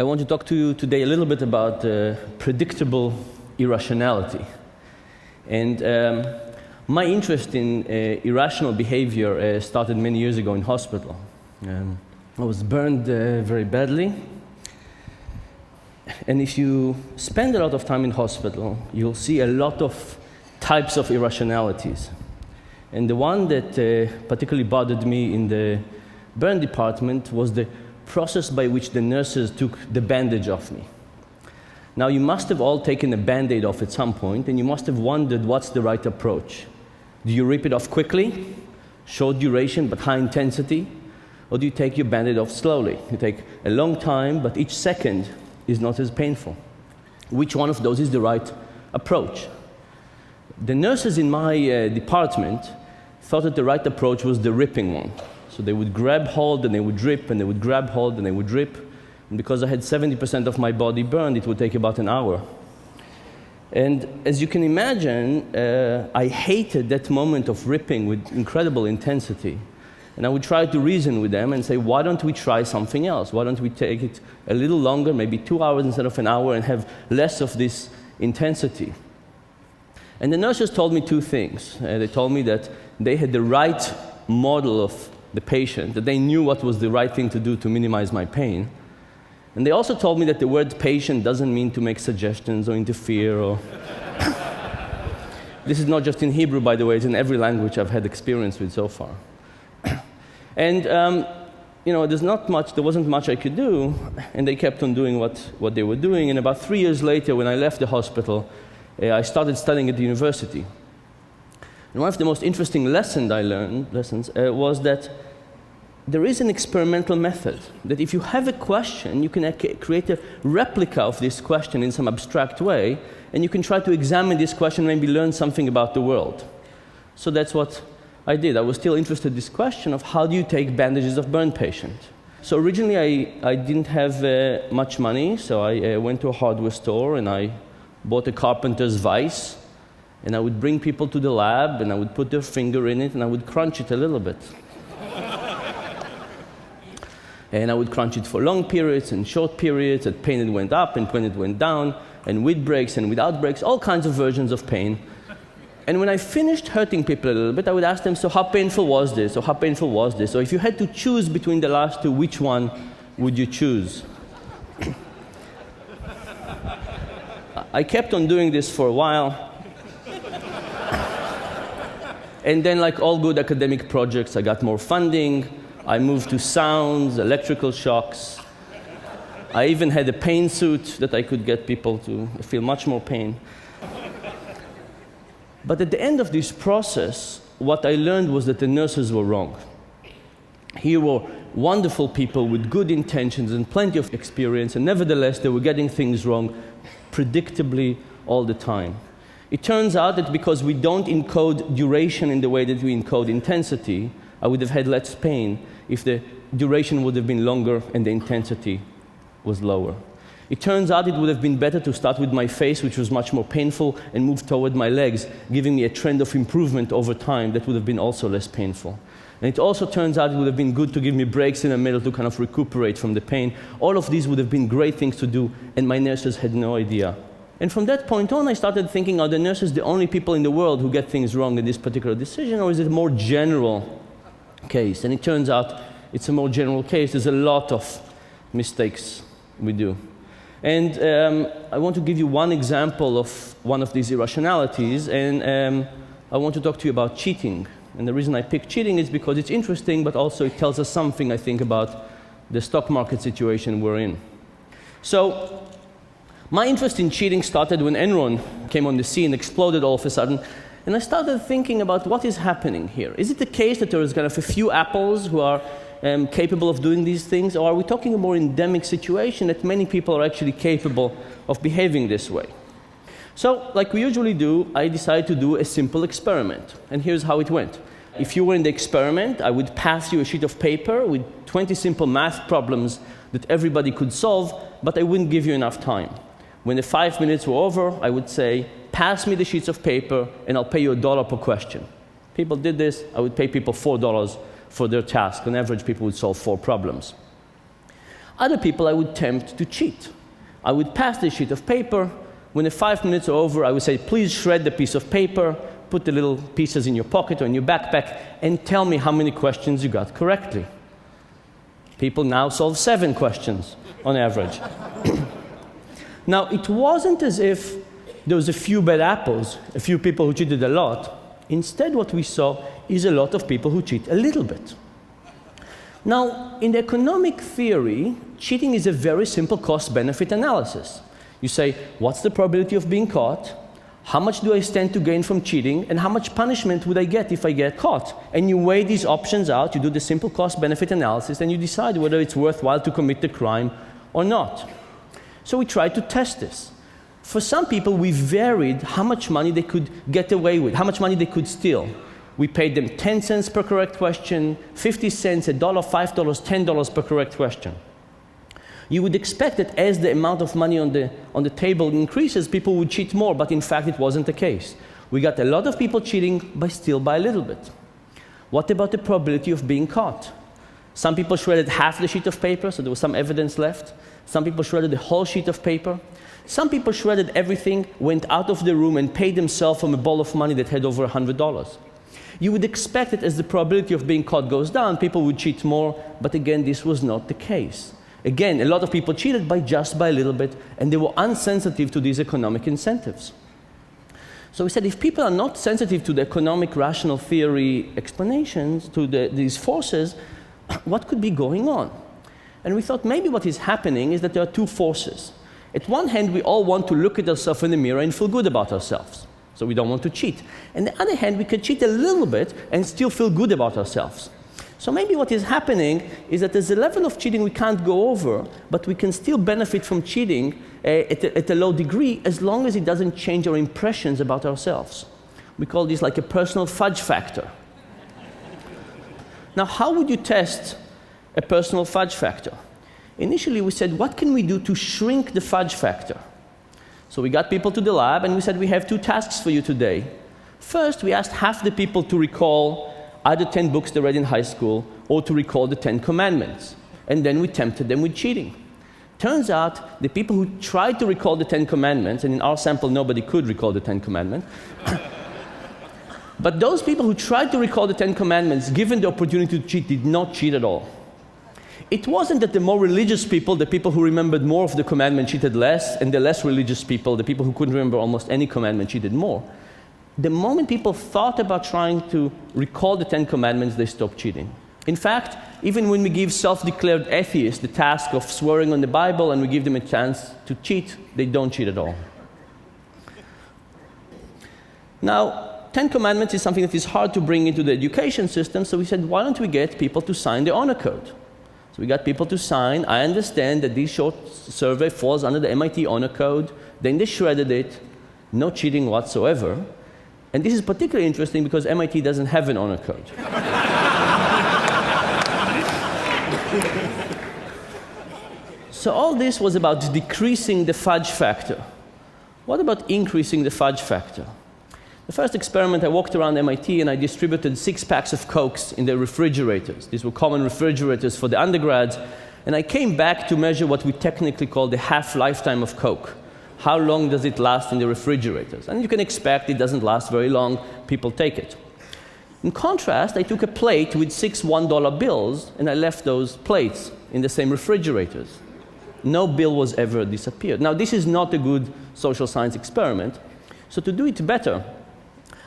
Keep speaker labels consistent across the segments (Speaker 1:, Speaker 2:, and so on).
Speaker 1: I want to talk to you today a little bit about predictable irrationality. And my interest in irrational behavior started many years ago in hospital. I was burned very badly. And if you spend a lot of time in hospital, you'll see a lot of types of irrationalities. And the one that particularly bothered me in the burn department was the process by which the nurses took the bandage off me. Now, you must have all taken a Band-Aid off at some point, and you must have wondered what's the right approach. Do you rip it off quickly, short duration but high intensity, or do you take your Band-Aid off slowly? You take a long time, but each second is not as painful. Which one of those is the right approach? The nurses in my department thought that the right approach was the ripping one. So they would grab hold, and they would rip, and they would grab hold, and they would rip. And because I had 70% of my body burned, it would take about an hour. And as you can imagine, I hated that moment of ripping with incredible intensity. And I would try to reason with them and say, why don't we try something else? Why don't we take it a little longer, maybe 2 hours instead of an hour, and have less of this intensity? And the nurses told me two things. They told me that they had the right model of the patient, that they knew what was the right thing to do to minimize my pain. And they also told me that the word patient doesn't mean to make suggestions or interfere or... This is not just in Hebrew, by the way, it's in every language I've had experience with so far. And you know, there wasn't much I could do, and they kept on doing what they were doing. And about 3 years later, when I left the hospital, I started studying at the university. And one of the most interesting lessons I learned was that there is an experimental method, that if you have a question, you can create a replica of this question in some abstract way, and you can try to examine this question and maybe learn something about the world. So that's what I did. I was still interested in this question of how do you take bandages of burn patients. So originally I didn't have much money, so I went to a hardware store and I bought a carpenter's vise, and I would bring people to the lab and I would put their finger in it and I would crunch it a little bit. And I would crunch it for long periods and short periods, and pain it went up and when it went down, and with breaks and without breaks, all kinds of versions of pain. And when I finished hurting people a little bit, I would ask them, so how painful was this? Or how painful was this? Or if you had to choose between the last two, which one would you choose? I kept on doing this for a while. And then, like all good academic projects, I got more funding. I moved to sounds, electrical shocks. I even had a pain suit that I could get people to feel much more pain. But at the end of this process, what I learned was that the nurses were wrong. Here were wonderful people with good intentions and plenty of experience, and nevertheless, they were getting things wrong predictably all the time. It turns out that because we don't encode duration in the way that we encode intensity, I would have had less pain if the duration would have been longer and the intensity was lower. It turns out it would have been better to start with my face, which was much more painful, and move toward my legs, giving me a trend of improvement over time that would have been also less painful. And it also turns out it would have been good to give me breaks in the middle to kind of recuperate from the pain. All of these would have been great things to do, and my nurses had no idea. And from that point on, I started thinking, are the nurses the only people in the world who get things wrong in this particular decision, or is it a more general case? And it turns out it's a more general case. There's a lot of mistakes we do. And I want to give you one example of one of these irrationalities, and I want to talk to you about cheating. And the reason I picked cheating is because it's interesting, but also it tells us something, I think, about the stock market situation we're in. So my interest in cheating started when Enron came on the scene, exploded all of a sudden, and I started thinking about what is happening here. Is it the case that there is kind of a few apples who are capable of doing these things, or are we talking a more endemic situation that many people are actually capable of behaving this way? So, like we usually do, I decided to do a simple experiment, and here's how it went. If you were in the experiment, I would pass you a sheet of paper with 20 simple math problems that everybody could solve, but I wouldn't give you enough time. When the 5 minutes were over, I would say, pass me the sheets of paper, and I'll pay you $1 per question. People did this. I would pay people $4 for their task. On average, people would solve 4 problems. Other people I would tempt to cheat. I would pass the sheet of paper. When the 5 minutes are over, I would say, please shred the piece of paper, put the little pieces in your pocket or in your backpack, and tell me how many questions you got correctly. People now solve 7 questions on average. Now, it wasn't as if there was a few bad apples, a few people who cheated a lot. Instead, what we saw is a lot of people who cheat a little bit. Now, in the economic theory, cheating is a very simple cost-benefit analysis. You say, what's the probability of being caught? How much do I stand to gain from cheating? And how much punishment would I get if I get caught? And you weigh these options out, you do the simple cost-benefit analysis, and you decide whether it's worthwhile to commit the crime or not. So we tried to test this. For some people, we varied how much money they could get away with, how much money they could steal. We paid them 10 cents per correct question, 50 cents, $1, $5, $10 per correct question. You would expect that as the amount of money on the table increases, people would cheat more, but in fact, it wasn't the case. We got a lot of people cheating, but still by a little bit. What about the probability of being caught? Some people shredded half the sheet of paper, so there was some evidence left. Some people shredded the whole sheet of paper. Some people shredded everything, went out of the room, and paid themselves from a ball of money that had over $100. You would expect that as the probability of being caught goes down, people would cheat more, but again, this was not the case. Again, a lot of people cheated just by a little bit, and they were unsensitive to these economic incentives. So we said, if people are not sensitive to the economic rational theory explanations, to these forces, what could be going on? And we thought maybe what is happening is that there are 2 forces. At one hand, we all want to look at ourselves in the mirror and feel good about ourselves. So we don't want to cheat. On the other hand, we can cheat a little bit and still feel good about ourselves. So maybe what is happening is that there's a level of cheating we can't go over, but we can still benefit from cheating at a low degree as long as it doesn't change our impressions about ourselves. We call this like a personal fudge factor. Now, how would you test a personal fudge factor? Initially, we said, what can we do to shrink the fudge factor? So we got people to the lab, and we said, we have 2 tasks for you today. First, we asked half the people to recall either 10 books they read in high school or to recall the 10 commandments. And then we tempted them with cheating. Turns out the people who tried to recall the 10 commandments, and in our sample nobody could recall the 10 commandments, but those people who tried to recall the 10 commandments, given the opportunity to cheat, did not cheat at all. It wasn't that the more religious people, the people who remembered more of the commandment, cheated less, and the less religious people, the people who couldn't remember almost any commandment, cheated more. The moment people thought about trying to recall the 10 commandments, they stopped cheating. In fact, even when we give self-declared atheists the task of swearing on the Bible and we give them a chance to cheat, they don't cheat at all. Now, 10 commandments is something that is hard to bring into the education system, so we said, why don't we get people to sign the honor code? So we got people to sign. I understand that this short survey falls under the MIT honor code. Then they shredded it, no cheating whatsoever. And this is particularly interesting because MIT doesn't have an honor code. So all this was about decreasing the fudge factor. What about increasing the fudge factor? The first experiment, I walked around MIT and I distributed 6 packs of Cokes in the refrigerators. These were common refrigerators for the undergrads. And I came back to measure what we technically call the half-lifetime of Coke. How long does it last in the refrigerators? And you can expect it doesn't last very long. People take it. In contrast, I took a plate with 6 $1 bills and I left those plates in the same refrigerators. No bill was ever disappeared. Now, this is not a good social science experiment. So to do it better,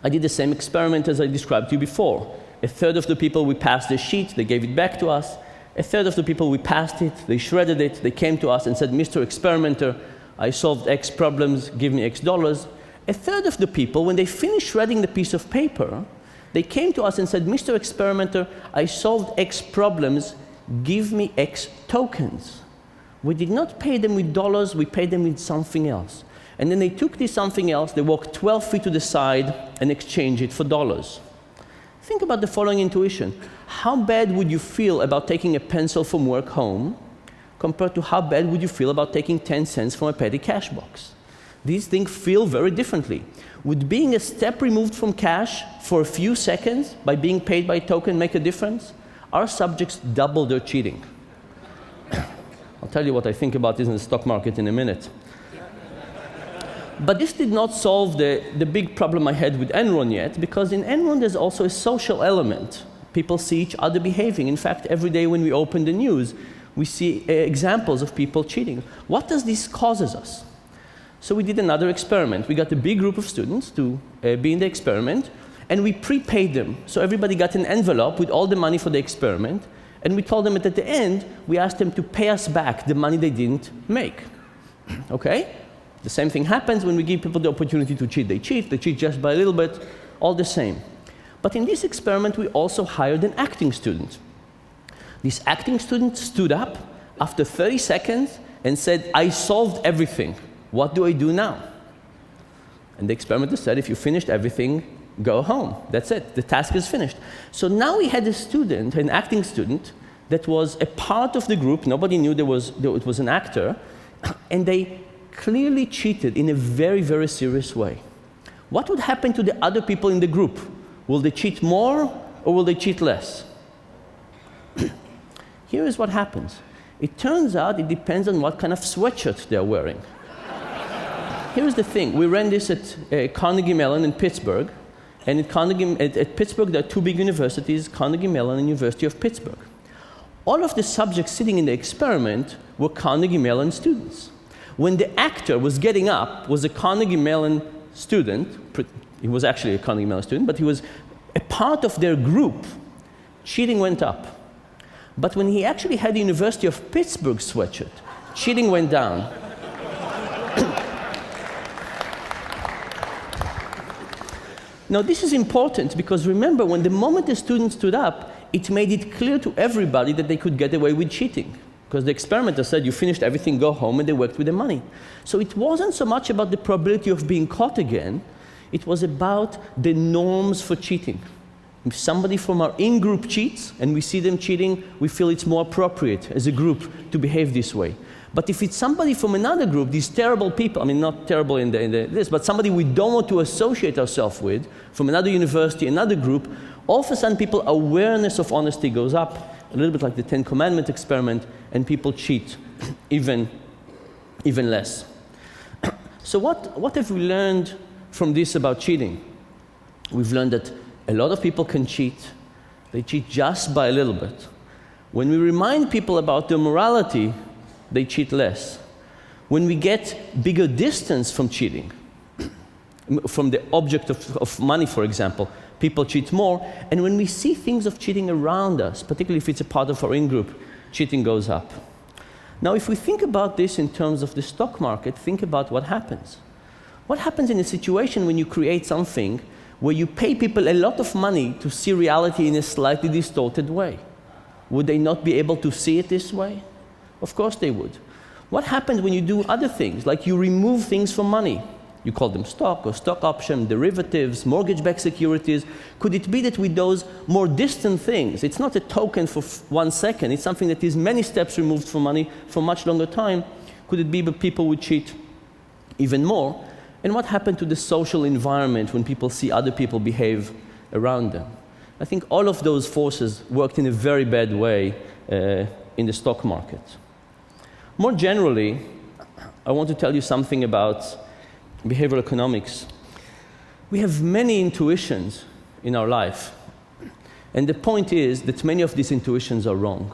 Speaker 1: I did the same experiment as I described to you before. 1/3 of the people, we passed the sheet, they gave it back to us. 1/3 of the people, we passed it, they shredded it, they came to us and said, Mr. Experimenter, I solved X problems, give me X dollars. 1/3 of the people, when they finished shredding the piece of paper, they came to us and said, Mr. Experimenter, I solved X problems, give me X tokens. We did not pay them with dollars, we paid them with something else. And then they took this something else, they walked 12 feet to the side and exchanged it for dollars. Think about the following intuition. How bad would you feel about taking a pencil from work home compared to how bad would you feel about taking 10 cents from a petty cash box? These things feel very differently. Would being a step removed from cash for a few seconds by being paid by a token make a difference? Our subjects double their cheating. I'll tell you what I think about this in the stock market in a minute. But this did not solve the big problem I had with Enron yet, because in Enron there's also a social element. People see each other behaving. In fact, every day when we open the news, we see examples of people cheating. What does this causes us? So we did another experiment. We got a big group of students to be in the experiment, and we prepaid them. So everybody got an envelope with all the money for the experiment, and we told them that at the end, we asked them to pay us back the money they didn't make. Okay? The same thing happens when we give people the opportunity to cheat. They cheat just by a little bit, all the same. But in this experiment, we also hired an acting student. This acting student stood up after 30 seconds and said, "I solved everything. What do I do now?" And the experimenter said, "If you finished everything, go home. That's it. The task is finished." So now we had a student, an acting student, that was a part of the group. Nobody knew it was an actor. And they clearly cheated in a very, very serious way. What would happen to the other people in the group? Will they cheat more or will they cheat less? Here is what happens. It turns out it depends on what kind of sweatshirt they're wearing. Here's the thing. We ran this at Carnegie Mellon in Pittsburgh. And at Pittsburgh, there are two big universities, Carnegie Mellon and University of Pittsburgh. All of the subjects sitting in the experiment were Carnegie Mellon students. When the actor was getting up, was a Carnegie Mellon student. He was actually a Carnegie Mellon student, but he was a part of their group. Cheating went up. But when he actually had the University of Pittsburgh sweatshirt, cheating went down. Now, this is important because remember, when the moment the student stood up, it made it clear to everybody that they could get away with cheating. Because the experimenter said, "You finished everything, go home," and they worked with the money. So it wasn't so much about the probability of being caught again, it was about the norms for cheating. If somebody from our in-group cheats and we see them cheating, we feel it's more appropriate as a group to behave this way. But if it's somebody from another group, these terrible people, I mean, not terrible in this, but somebody we don't want to associate ourselves with, from another university, another group, all of a sudden people's awareness of honesty goes up, a little bit like the Ten Commandments experiment, and people cheat even less. So what have we learned from this about cheating? We've learned that a lot of people can cheat. They cheat just by a little bit. When we remind people about their morality, they cheat less. When we get bigger distance from cheating, from the object of money, for example, people cheat more. And when we see things of cheating around us, particularly if it's a part of our in-group, cheating goes up. Now, if we think about this in terms of the stock market, think about what happens. What happens in a situation when you create something where you pay people a lot of money to see reality in a slightly distorted way? Would they not be able to see it this way? Of course they would. What happens when you do other things, like you remove things from money? You call them stock or stock option, derivatives, mortgage-backed securities. Could it be that with those more distant things, it's not a token for 1 second, it's something that is many steps removed from money for much longer time? Could it be that people would cheat even more? And what happened to the social environment when people see other people behave around them? I think all of those forces worked in a very bad way in the stock market. More generally, I want to tell you something about behavioral economics. We have many intuitions in our life, and the point is that many of these intuitions are wrong.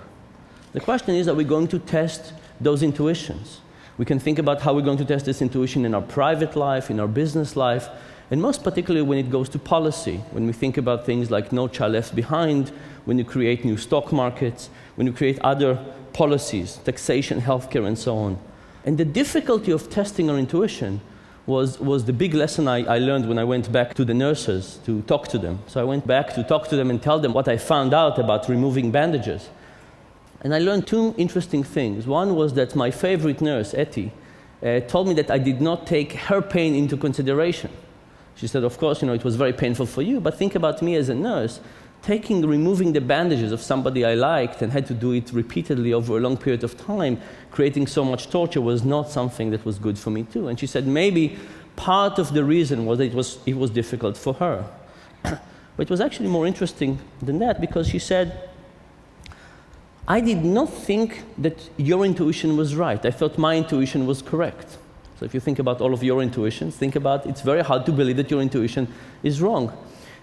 Speaker 1: The question is, are we going to test those intuitions? We can think about how we're going to test this intuition in our private life, in our business life, and most particularly when it goes to policy, when we think about things like No Child Left Behind, when you create new stock markets, when you create other policies, taxation, healthcare, and so on. And the difficulty of testing our intuition was the big lesson I learned when I went back to the nurses to talk to them. So I went back to talk to them and tell them what I found out about removing bandages. And I learned two interesting things. One was that my favorite nurse, Etty, told me that I did not take her pain into consideration. She said, of course, it was very painful for you, but think about me as a nurse. Removing the bandages of somebody I liked and had to do it repeatedly over a long period of time, creating so much torture, was not something that was good for me too. And she said maybe part of the reason was that it was difficult for her. But it was actually more interesting than that, because she said, I did not think that your intuition was right. I thought my intuition was correct. So if you think about all of your intuitions, think about it's very hard to believe that your intuition is wrong.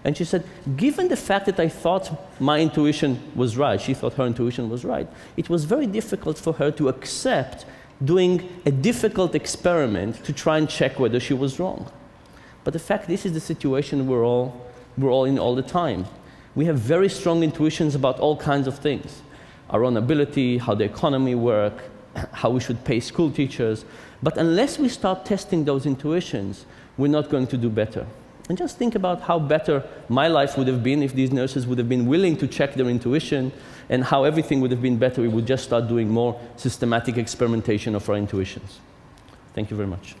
Speaker 1: And she said, given the fact that I thought my intuition was right, she thought her intuition was right, it was very difficult for her to accept doing a difficult experiment to try and check whether she was wrong. But the fact, this is the situation we're all in all the time. We have very strong intuitions about all kinds of things. Our own ability, how the economy works, how we should pay school teachers. But unless we start testing those intuitions, we're not going to do better. And just think about how better my life would have been if these nurses would have been willing to check their intuition, and how everything would have been better if we would just start doing more systematic experimentation of our intuitions. Thank you very much.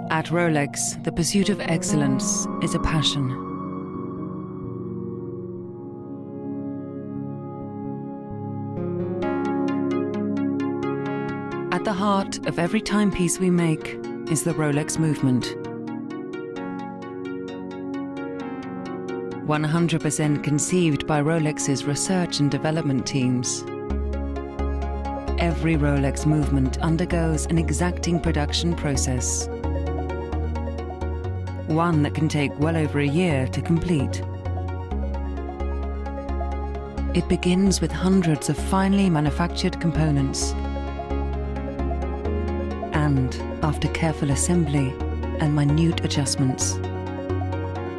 Speaker 2: At Rolex, the pursuit of excellence is a passion. At the heart of every timepiece we make is the Rolex movement. 100% conceived by Rolex's research and development teams. Every Rolex movement undergoes an exacting production process. One that can take well over a year to complete. It begins with hundreds of finely manufactured components. And after careful assembly and minute adjustments,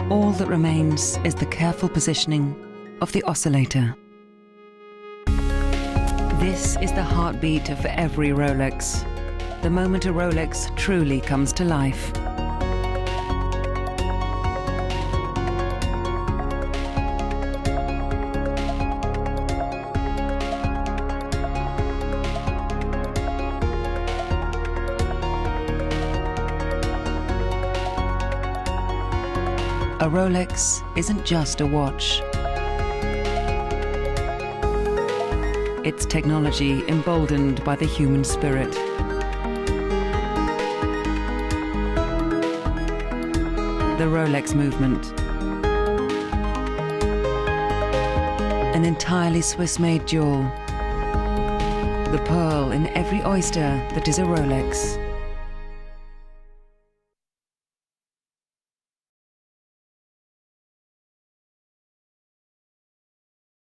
Speaker 2: all that remains is the careful positioning of the oscillator. This is the heartbeat of every Rolex, the moment a Rolex truly comes to life. A Rolex isn't just a watch. It's technology emboldened by the human spirit. The Rolex movement. An entirely Swiss-made jewel. The pearl in every oyster that is a Rolex.